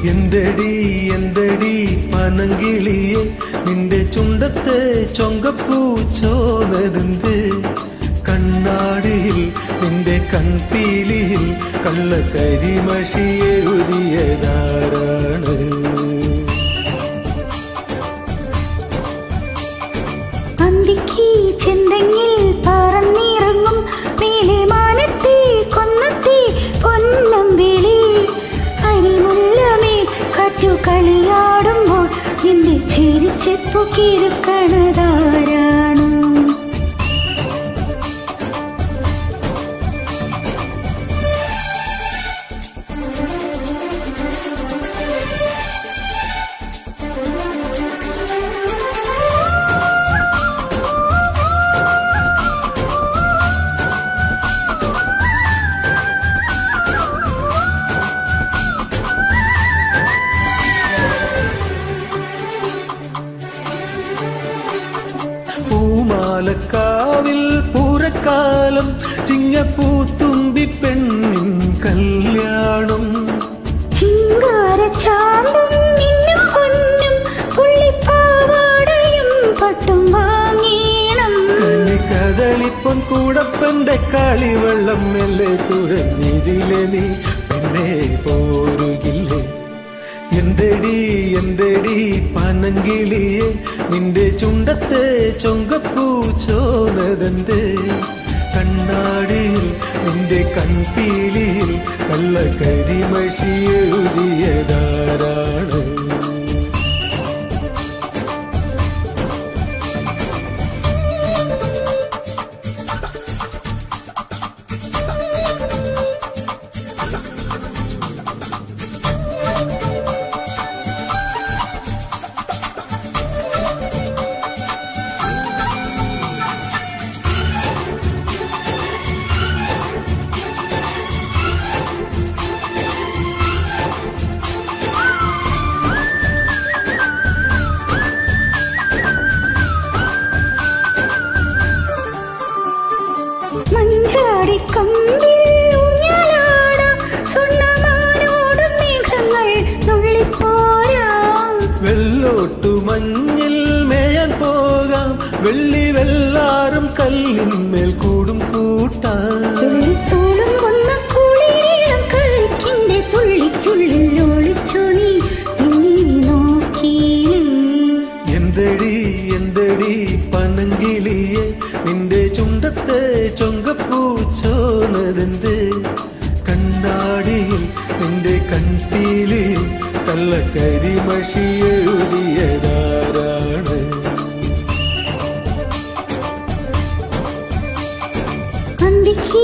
എന്തടി എന്തടി പനങ്കിളിയെ നിന്റെ ചുണ്ടത്തെ ചൊങ്കപ്പൂ ചോദതെന്ത് കണ്ണാടിയിൽ നിന്റെ കൺപീലിയിൽ കള്ളക്കരിമഷി എഴുതിയതാരാണ് അന്തിക്ക് ചെന്തെങ്ങിൽ പറന്നിറങ്ങും നീലിമാനത്തെ കൊന്നത്തെ പൊന്നമ്പിളി അരിമുല്ലമേ കാറ്റു കളിയാടുമ്പോൾ നിന്റെ ചിരിച്ചെപ്പു കിരുക്കണതാരാണ് പൂമാലക്കാവിൽ പൂരക്കാലം ചിങ്ങപ്പൂത്തുമ്പി പെണ്ണിൻ കല്യാണം ചിങ്കാരച്ചാമ്പും മിന്നും പൊന്നും പുള്ളിപ്പാവാടയും പട്ടും വാങ്ങീണം കനികദളിപ്പൊൻ കൂടപ്പന്റെ കളിവെള്ളം മെല്ലെ തുഴഞ്ഞിതിലെ നീ പെണ്ണെ പോരുകില്ലേ എന്തടി എന്തടി പനങ്കിളിയെ നിന്റെ ചുണ്ടത്തെ ചൊങ്കപ്പൂ ചോദതെന്ത് കണ്ണാടിയിൽ നിന്റെ കൺപീലിയിൽ കള്ളക്കരിമഷി എഴുതിയതാരാണ് വെള്ളോട്ടു മഞ്ഞിൽ മേയാൻ പോകാം വെള്ളി വെള്ളാറും കല്ലിന്മേൽ കൂടും കൂട്ടാം എന്തടി എന്തടി പനങ്കിളിയെ നിന്റെ ചുണ്ടത്തെ ചൊങ്കപ്പൂ ചോദതെന്ത് കണ്ണാടിയിൽ നിന്റെ കൺപീലിയിൽ കള്ളക്കരിമഷി എഴുതിയതാരാണ് അന്തിക്ക്